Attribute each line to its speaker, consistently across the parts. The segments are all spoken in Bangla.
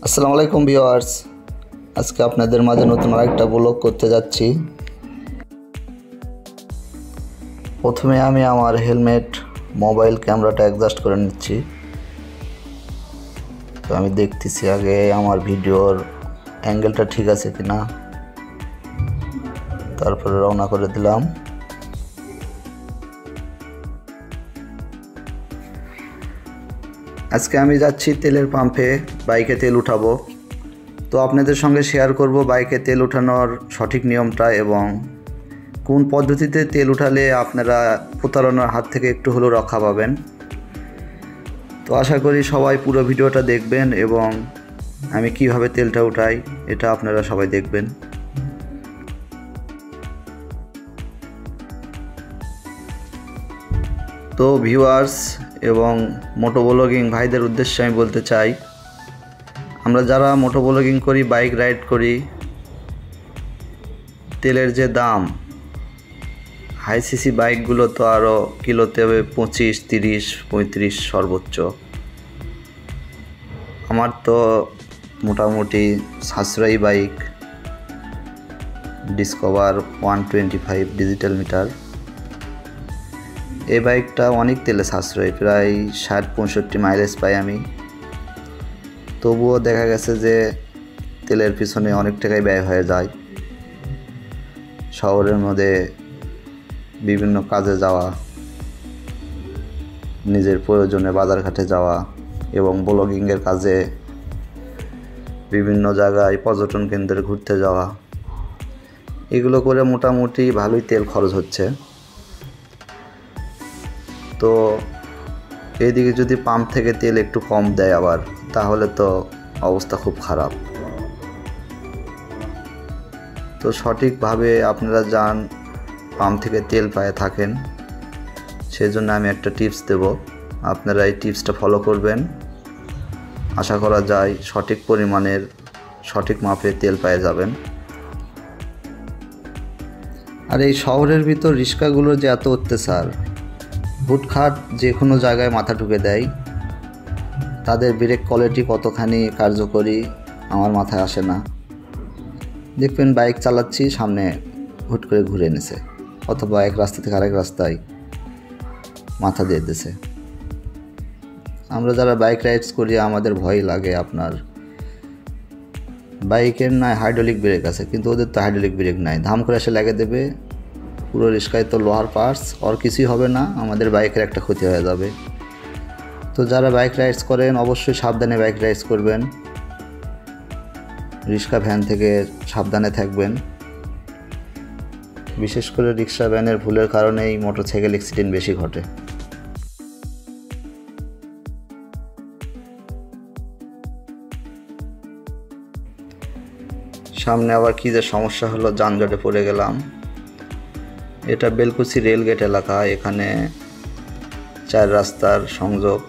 Speaker 1: আসসালামু আলাইকুম ভিউয়ার্স, আজকে আপনাদের মাঝে নতুন আরেকটা ব্লগ করতে যাচ্ছি। প্রথমে আমি আমার হেলমেট মোবাইল ক্যামেরাটা অ্যাডজাস্ট করে নিচ্ছি। তো আমি দেখতেছি আগে আমার ভিডিওর অ্যাঙ্গেলটা ঠিক আছে কিনা, তারপরে রওনা করে দিলাম। আজকে আমি যাচ্ছি তেলের পাম্পে, বাইকে তেল উঠাবো। তো আপনাদের সঙ্গে শেয়ার করব বাইকে তেল উঠানোর সঠিক নিয়মটা এবং কোন পদ্ধতিতে তেল উঠালে আপনারা প্রতারণার হাত থেকে একটু হলেও রক্ষা পাবেন। তো আশা করি সবাই পুরো ভিডিওটা দেখবেন এবং আমি কিভাবে তেলটা উঠাই এটা আপনারা সবাই দেখবেন। তো ভিউয়ার্স এবং মোটো ব্লগিং ভাইদের উদ্দেশ্যে আমি বলতে চাই, আমরা যারা মোটো ব্লগিং করি, বাইক রাইড করি, তেলের যে দাম, হাই সিসি বাইকগুলো তো আরও কিলোতে 25, 30, 35 সর্বোচ্চ। আমার তো মোটামুটি সাশ্রয়ী বাইক ডিসকভার 125 ডিজিটাল মিটার। এই বাইকটা অনেক তেলে সাশ্রয়ী, প্রায় 60-65 মাইলেজ পাই আমি। তবুও দেখা গেছে যে তেলের পিছনে অনেক টাকাই ব্যয় হয়ে যায়। শহরের মধ্যে বিভিন্ন কাজে যাওয়া, নিজের প্রয়োজনে বাজারঘাটে যাওয়া এবং ব্লগিংয়ের কাজে বিভিন্ন জায়গায় পর্যটন কেন্দ্রে ঘুরতে যাওয়া, এগুলো করে মোটামুটি ভালোই তেল খরচ হচ্ছে। তো এইদিকে যদি পাম্প থেকে তেল একটু কম দেয় আবার, তাহলে তো অবস্থা খুব খারাপ। তো সঠিকভাবে আপনারা যান, পাম্প থেকে তেল পায়ে থাকেন, সেজন্য আমি একটা টিপস দেব, আপনারা এই টিপসটা ফলো করবেন। আশা করা যায় সঠিক পরিমাণের সঠিক মাপে তেল পেয়ে যাবেন। আর এই শহরের ভিতর রিক্সাগুলোর যে এত অত্যাচার, হুটখাট যে কোনো জায়গায় মাথা ঢুকে দেয়, তাদের ব্রেক কোয়ালিটি কতখানি কার্যকরী আমার মাথায় আসে না। দেখবেন বাইক চালাচ্ছি, সামনে হুট করে ঘুরে এনেছে, অথবা এক রাস্তা থেকে আরেক রাস্তায় মাথা দিয়ে দিয়েছে। আমরা যারা বাইক রাইডস করি আমাদের ভয় লাগে। আপনার বাইকের নয় হাইড্রোলিক ব্রেক আছে, কিন্তু ওদের তো হাইড্রোলিক ব্রেক নাই, ধাম করে এসে লাগিয়ে দেবে। পুরো রিক্সায় তো লোহার পার্টস, আর কিছুই হবে না, আমাদের বাইকের একটা ক্ষতি হয়ে যাবে। তো যারা বাইক রাইডস করেন অবশ্যই সাবধানে বাইক রাইডস করবেন, রিক্সা ভ্যান থেকে সাবধানে থাকবেন। বিশেষ করে রিক্সা ভ্যানের ভুলের কারণেই মোটরসাইকেল অ্যাক্সিডেন্ট বেশি ঘটে। সামনে আবার কী যে সমস্যা হলো, যানজটে পড়ে গেলাম। এটা বেলকুচি রেলগেট এলাকা, এখানে 4 রাস্তার সংযোগ,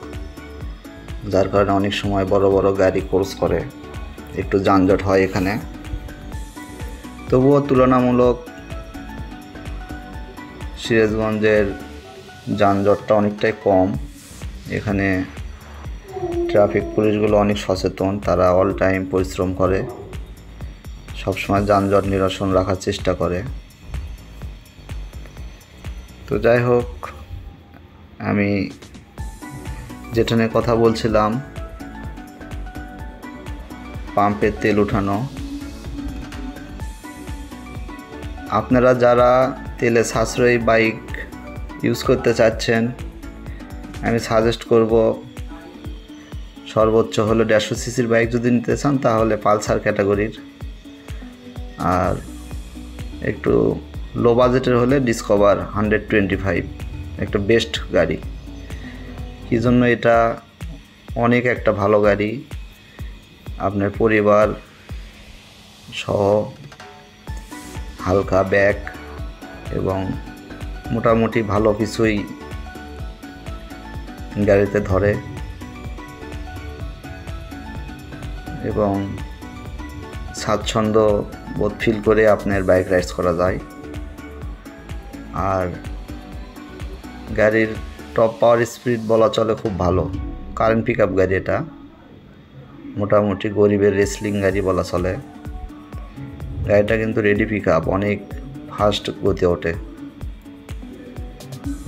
Speaker 1: যার কারণে অনেক সময় বড় বড় গাড়ি ক্রস করে, একটু যানজট হয় এখানে। তবুও তুলনামূলক সিরাজগঞ্জের যানজটটা অনেকটাই কম। এখানে ট্রাফিক পুলিশগুলো অনেক সচেতন, তারা অল টাইম পরিশ্রম করে, সবসময় যানজট নিরসন রাখার চেষ্টা করে। তো যাই হোক, আমি যেটা নিয়ে কথা বলছিলাম, পাম্পের তেল উঠানো। আপনারা যারা তেলে সাশ্রয়ী বাইক ইউজ করতে চাচ্ছেন, আমি সাজেস্ট করব সর্বোচ্চ হলো 150 সিসির বাইক যদি নিতে চান তাহলে পালসার ক্যাটাগরির, আর একটু লো বাজেটের হলে ডিসকভার 125 একটা বেস্ট গাড়ি। কী জন্য এটা অনেক একটা ভালো গাড়ি, আপনার পরিবার সহ হালকা ব্যাগ এবং মোটামুটি ভালো কিছুই গাড়িতে ধরে এবং স্বাচ্ছন্দ্য বোধ ফিল করে আপনার বাইক রাইডস করা যায়। আর গাড়ির টপ পাওয়ার স্পিড বলা চলে খুব ভালো, কারেন্ট পিক আপ গাড়ি এটা। মোটামুটি গরিবের রেসলিং গাড়ি বলা চলে। গাড়িটা কিন্তু রেডি পিক আপ, অনেক ফাস্ট গতি ওঠে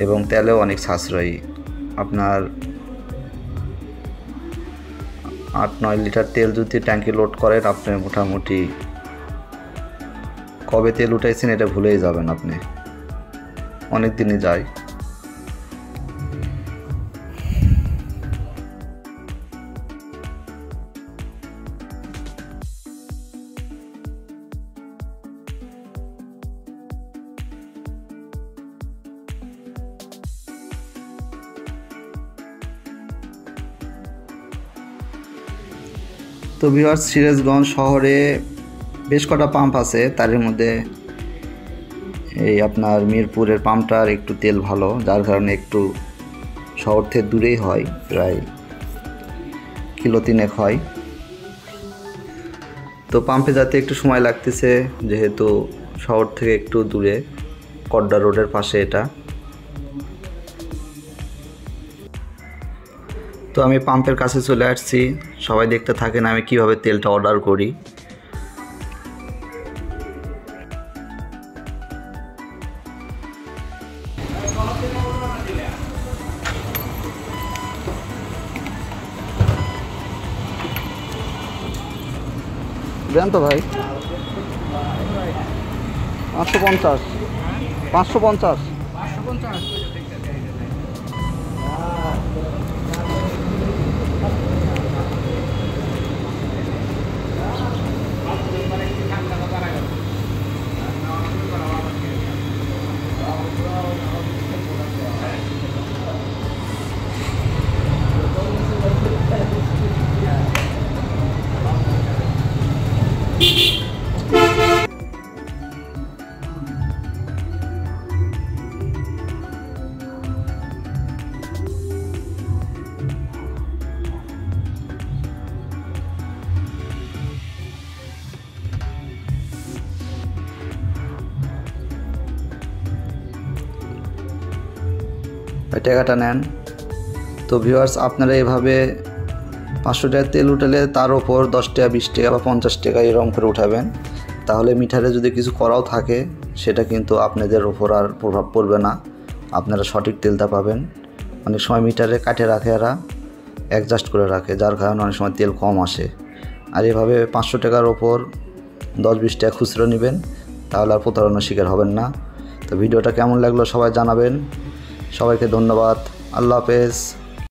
Speaker 1: এবং তেলেও অনেক সাশ্রয়ী। আপনার 8-9 লিটার তেল যদি ট্যাঙ্কি লোড করেন, আপনি মোটামুটি কবে তেল উঠাইছেন এটা ভুলেই যাবেন, আপনি অনেক দিনই যায়। তো ভিউয়ার্স, সিরাজগঞ্জ শহরে বেশ কটা পাম্প আছে, তার মধ্যে এই আপনার মিরপুরের পাম্পটার একটু তেল ভালো, যার কারণে একটু শহর থেকে দূরেই হয়, প্রায় কিলো 3 হয়। তো পাম্পে যেতে একটু সময় লাগতেছে, যেহেতু শহর থেকে একটু দূরে, কড্ডা রোডের পাশে এটা। তো আমি পাম্পের কাছে চলে আসছি, সবাই দেখতে থাকেন আমি কিভাবে তেলটা অর্ডার করি। দেন তো ভাই, 550 550। টাকাটা নেন। তো ভিউয়ার্স, আপনারা এভাবে 500 টাকা তেল উঠালে তার ওপর 10 টাকা 20 টাকা বা 50 টাকা এরকম করে উঠাবেন, তাহলে মিটারে যদি কিছু করাও থাকে সেটা কিন্তু আপনাদের ওপর আর প্রভাব পড়বে না, আপনারা সঠিক তেলটা পাবেন। অনেক সময় মিটারে কাটে রাখে, এরা অ্যাডজাস্ট করে রাখে, যার কারণে অনেক সময় তেল কম আসে। আর এভাবে 500 টাকার ওপর 10-20 টাকা খুচরো নেবেন, তাহলে আর প্রতারণার শিকার হবেন না। তো ভিডিওটা কেমন লাগলো সবাই জানাবেন। সবাইকে ধন্যবাদ। আল্লাহ হাফেজ।